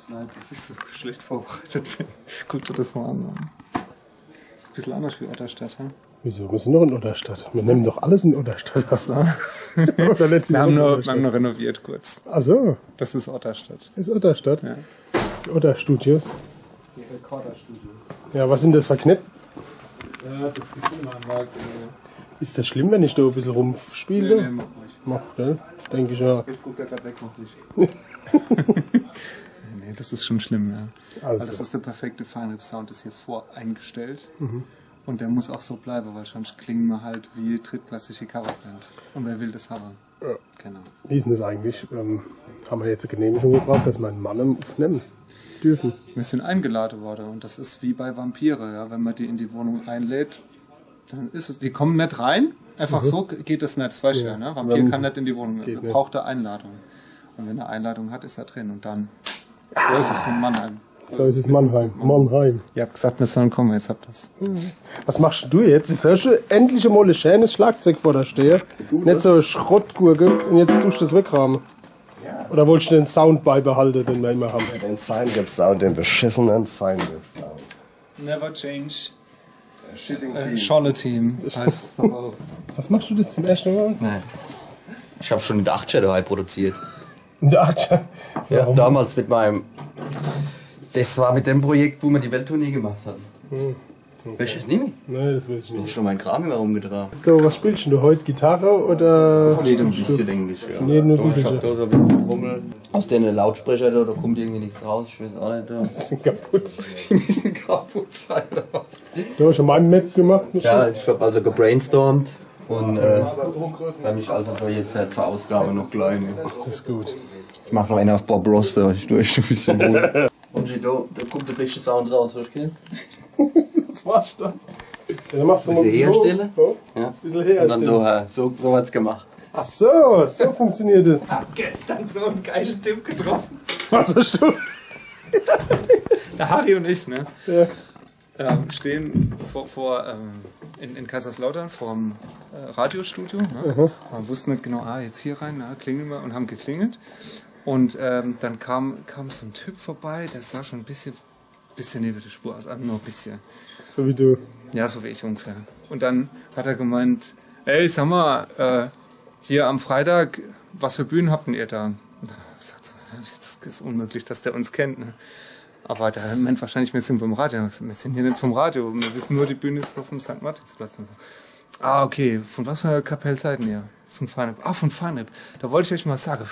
uns leid, dass ich so schlecht vorbereitet bin. Guck dir das mal an. Das ist ein bisschen anders wie Otterstadt, ha? Wieso? Wir sind noch in Otterstadt. Wir nehmen doch alles in Otterstadt. So. Wir haben nur renoviert kurz. Ach so. Das ist Otterstadt. Das ist Otterstadt? Ja. Die Otterstudios. Die Rekorderstudios. Ja, was sind das für Knett? Ja, das ist die Filmanlage. Ist das schlimm, wenn ich da ein bisschen rumspiele? Nee, mach ruhig. Mach, gell? Denke ich ja. Jetzt guckt er gerade weg, mach nicht. Nee, das ist schon schlimm, ja. Also das ist der perfekte Feinripp-Sound, ist hier voreingestellt. Und der muss auch so bleiben, weil sonst klingen wir halt wie drittklassische Coverband. Und wer will das haben? Ja. Genau. Wie ist denn das eigentlich? Haben wir jetzt eine Genehmigung gebraucht, dass wir einen Mann aufnehmen dürfen? Wir sind eingeladen worden und das ist wie bei Vampire, ja. Wenn man die in die Wohnung einlädt, dann ist es, die kommen nicht rein. Einfach so geht das nicht, das weißt du ja, ne? Vampir kann nicht in die Wohnung, braucht eine Einladung. Und wenn er eine Einladung hat, ist er drin und dann, so ist es in Mannheim. So ist es Mannheim. Mannheim. Ihr habt gesagt, wir sollen kommen, jetzt habt ihr das. Was machst du jetzt? Ist ja schon endlich einmal ein schönes Schlagzeug vor der Stehe. Nicht so eine Schrottgurke und jetzt tust du das wegrahmen. Ja. Oder wolltest du den Sound beibehalten, den wir immer haben? Den Feinripp-Sound, den beschissenen Feinripp-Sound. Never change. Shitting Team. Scholle Team heißt Was machst du das zum ersten Mal? Nein. Ich habe schon in der 8er daheim produziert. In der Archer. Ja, damals mit meinem. Das war mit dem Projekt, wo wir die Welttournee gemacht haben. Okay. Weißt du es nicht mehr? Nein, das weiß ich Ich hab nicht. schon meinen Kram immer rumgetragen. So, was spielst du heute? Gitarre oder? Von jedem ein bisschen Englisch, ja. Nee, nur Doch, ich bisschen. hab da so ein bisschen Trommel. Aus den Lautsprecher da kommt irgendwie nichts raus, ich weiß auch nicht. Da. Die sind kaputt. Die müssen kaputt sein. Du hast schon mal einen Map gemacht? Ja, ich hab also gebrainstormt und weil mich also da jetzt halt für Ausgabe noch klein. Das ist gut. Ich mach noch einen auf Bob Ross, da ich durch ein bisschen wohl. Und da kommt der beste Sound raus, weißt du? Das war's dann. Ja, dann machst du mal Bisschen herstellen. So. Ja. Ein bisschen Und herstellen. dann so hat's gemacht. Ach so, so funktioniert das. Ich hab gestern so einen geilen Tipp getroffen. Was hast du? Der Harry und ich, ne? Ja. Stehen in Kaiserslautern vor dem Radiostudio. Ne? Man wusste nicht genau, jetzt hier rein, klingeln wir und haben geklingelt. Und dann kam so ein Typ vorbei, der sah schon ein bisschen neben der Spur aus, aber nur ein bisschen. So wie du. Ja, so wie ich ungefähr. Und dann hat er gemeint, ey, sag mal, hier am Freitag, was für Bühnen habt denn ihr da? Und dann habe ich gesagt, so, das ist unmöglich, dass der uns kennt. Ne? Aber der meint wahrscheinlich, wir sind vom Radio. Wir sind hier nicht vom Radio. Wir wissen nur, die Bühne ist auf dem St. Martinsplatz. Und so. Ah, okay. Von was für Kapelle seid ihr? Von Feinripp. Ah, von Feinripp. Da wollte ich euch mal sagen,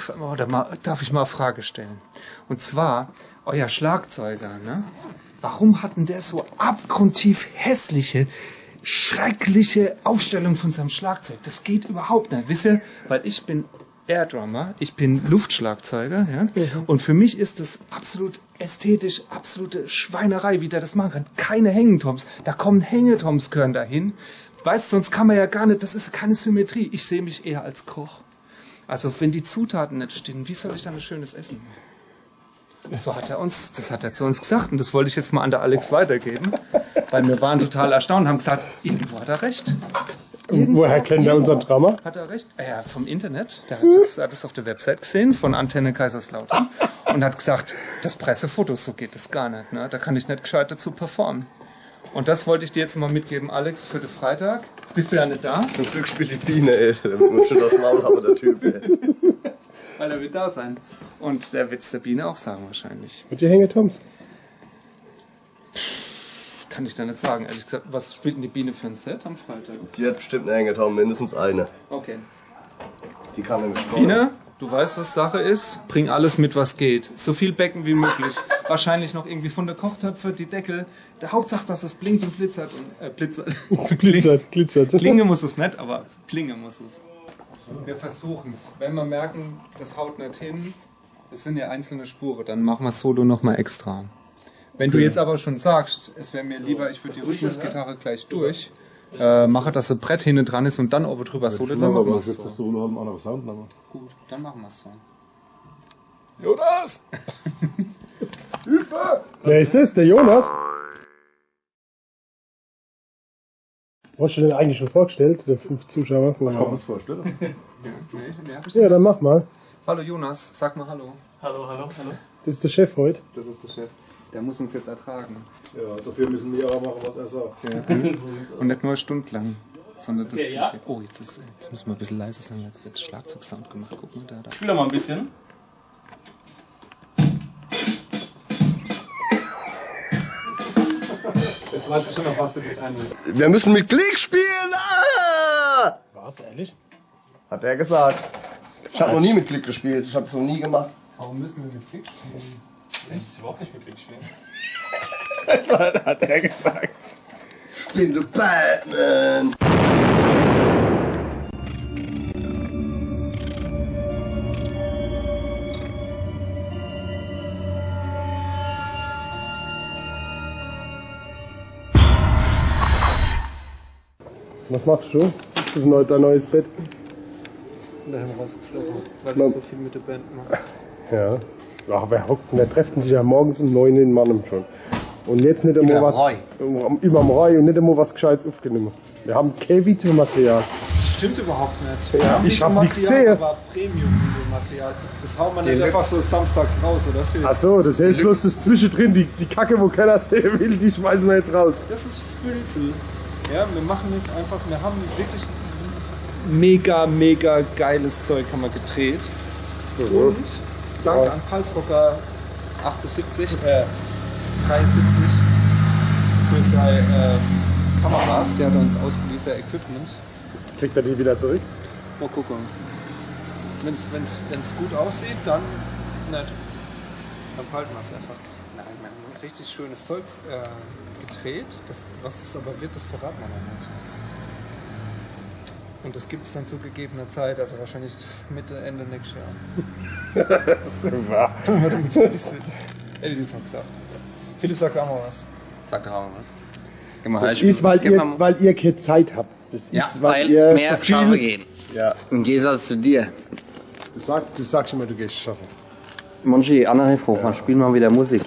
darf ich mal eine Frage stellen. Und zwar, euer Schlagzeuger, ne? Warum hat denn der so abgrundtief hässliche, schreckliche Aufstellung von seinem Schlagzeug? Das geht überhaupt nicht. Wisst ihr, weil ich bin Airdrummer, ich bin Luftschlagzeuger, ja? Und für mich ist das absolut ästhetisch, absolute Schweinerei, wie der das machen kann. Keine Hängetoms, da kommen Hängetoms gehören dahin. Weißt du, sonst kann man ja gar nicht, das ist keine Symmetrie. Ich sehe mich eher als Koch. Also wenn die Zutaten nicht stimmen, wie soll ich dann ein schönes Essen machen? So hat das hat er zu uns gesagt und das wollte ich jetzt mal an der Alex weitergeben, weil wir waren total erstaunt und haben gesagt, irgendwo hat er recht. Woher kennt er unseren Drama? Hat er recht? Ja, vom Internet. Der hat das auf der Website gesehen von Antenne Kaiserslautern und hat gesagt, das Pressefoto, so geht das gar nicht. Ne? Da kann ich nicht gescheit dazu performen. Und das wollte ich dir jetzt mal mitgeben, Alex, für den Freitag. Bist du ja nicht da? Zum Glück spielt die Biene, ey. Da wird man schon das Maul haben, der Typ, ey. Weil er wird da sein. Und der wird's der Biene auch sagen wahrscheinlich. Mit dir Hängetoms? Kann ich da nicht sagen. Ehrlich gesagt, was spielt denn die Biene für ein Set am Freitag? Die hat bestimmt einen Hängetom, mindestens eine. Okay. Die kann nämlich kommen. Biene, du weißt, was Sache ist. Bring alles mit, was geht. So viel Becken wie möglich. Wahrscheinlich noch irgendwie von der Kochtöpfe, die Deckel. Der Hauptsache, dass es blinkt und glitzert. Und, glitzert. Glitzert. Klinge muss es nicht, aber Plinge muss es. Wir versuchen es. Wenn wir merken, das haut nicht hin, es sind ja einzelne Spuren, dann machen wir Solo nochmal extra. Wenn du jetzt aber schon sagst, es wäre mir lieber, ich würde die Rhythmusgitarre gleich durch, mache, dass ein Brett hinten dran ist und dann oben drüber Solo, dann machen wir es so. Solo haben andere Sound. Gut, dann machen wir es so. Jonas! Hilfe! Wer ist das? Der Jonas? Hast du den eigentlich schon vorgestellt, der 5 Zuschauer? Ich kann es vorstellen. Ja, dann mach mal. Hallo Jonas, sag mal Hallo. Hallo. Das ist der Chef heute. Das ist der Chef. Der muss uns jetzt ertragen. Ja, dafür müssen wir aber machen, was er sagt. Ja. Und nicht nur stundenlang, sondern das geht ja. Oh, jetzt müssen wir ein bisschen leiser sein, jetzt wird Schlagzeugsound gemacht. Guck mal da. Spiel doch mal ein bisschen. Jetzt weißt du schon noch, was du dich einwählst. Wir müssen mit Klick spielen! Ah! Was, ehrlich? Hat er gesagt. Ich habe noch nie mit Klick gespielt. Ich habe es noch nie gemacht. Warum müssen wir mit Klick spielen? Das ist überhaupt nicht mit Klick spielen. Das hat er gesagt. Ich bin der Batman! Was machst du? Ist das dein neues Bett? Da haben wir rausgeflogen, weil ich so viel mit der Band mache. Ja. Ach, wer hockt denn? Da treffen sich ja morgens um 9 in Mannheim schon. Und jetzt nicht einmal was. Über am Rai und nicht einmal was Gescheites aufgenommen. Wir haben kein Videomaterial. Das stimmt überhaupt nicht. Ja, ich hab nichts gesehen. Aber Premium-Videomaterial. Das hauen wir nicht einfach so samstags raus, oder Phil? Ach so, das heißt bloß das zwischendrin, die Kacke, wo keiner sehen will, die schmeißen wir jetzt raus. Das ist Filzel. Ja, wir machen jetzt einfach, wir haben wirklich mega geiles Zeug haben wir gedreht. Und danke an Palsrocker 73 für seine Kameras, der hat uns ausgeliehen, sein Equipment. Kriegt er die wieder zurück? Mal gucken. Wenn's gut aussieht, dann nicht. Dann behalten wir es einfach. Nein, wir haben richtig schönes Zeug gedreht. Was das aber wird, das verraten wir noch nicht. Und das gibt es dann zu gegebener Zeit, also wahrscheinlich Mitte, Ende nächstes Jahr. Super. Wenn wir damit fertig sind. Hätte ich das mal gesagt. Philipp, sag auch mal was. Sag doch auch mal was. Gib mal Das ist, weil ihr keine Zeit habt. Das ja, ist, weil ihr mehr so viel- Schafe gehen. Ja. Im Gegensatz zu dir. Du sagst immer, du gehst schaffen. Monchi, andere Frage, wann spielen wir wieder Musik?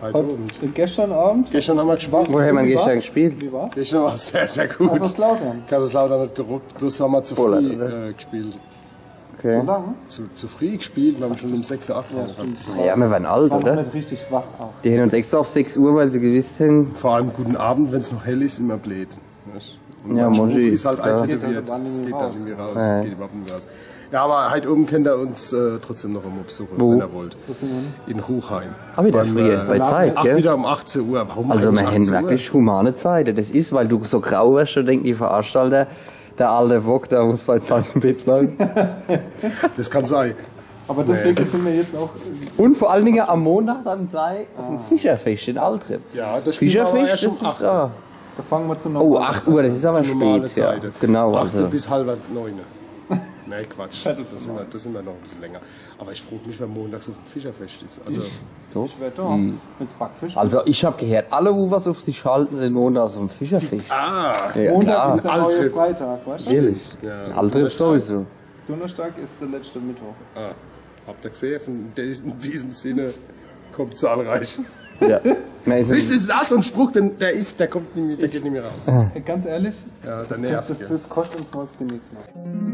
Heute Abend. Gestern Abend? Gestern haben wir gespielt. Wo haben wir gestern gespielt? Wie war's? Gestern war es sehr gut. Kaiserslautern. Kaiserslautern hat geruckt, bloß haben wir zu Voll, früh oder? gespielt. Okay. Lang? Zu früh gespielt, wir haben schon um 6 Uhr angefangen. Ja, wir waren alt, War noch oder? nicht richtig wach auch. Die haben uns extra auf 6 Uhr, weil sie gewiss haben. Vor allem guten Abend, wenn es noch hell ist, immer blöd. Weißt? Und Ja, mein Spruch Monchi, ist halt klar. eintätowiert. Das geht dann irgendwie raus. Das geht überhaupt nicht raus. Ja, aber heute oben könnt ihr uns trotzdem noch einmal besuchen, Wo? wenn ihr wollt. In Ruchheim. Ach, wieder Beim, früher, bei Zeit, Ach, gell? wieder um 18 Uhr. Warum Also eigentlich wir haben 18 Uhr? wirklich humane Zeiten. Das ist, weil du so grau wirst, dann denken die Veranstalter, der alte Wok, der muss bei Zeit im Bett bleiben. Das kann sein. Aber deswegen sind wir jetzt auch. Und vor allen Dingen am Montag dann gleich auf dem Fischerfest in Altrip. Ja, das spielen wir aber Fischerfest, erst das um ist 8 da. Da fangen wir zu Oh, 8 Uhr, das ist aber Zu normale spät. Ja. Zeiten. Genau, 8 also. bis halb 9. Nee, Quatsch. Das sind wir noch ein bisschen länger. Aber ich frage mich, wer Montag so ein Fischerfest ist. Also, Doch. Ich werde da. Wenn's Backfisch Also ich habe gehört, alle, wo was auf sich halten, sind Montags auf dem Fischerfest. Ja, Montag klar. ist der neue Altrip. Freitag, weißt du? Ehrlich. ja. Altrip sowieso. Donnerstag ist der letzte Mittwoch. Habt ihr gesehen? In diesem Sinne kommt zahlreich. Ja. Nein, Das ist auch so ein Spruch, der kommt nicht mehr, der geht nicht mehr raus. Ganz ehrlich, Ja, der das, nervt. das kostet uns mal das Genick. noch.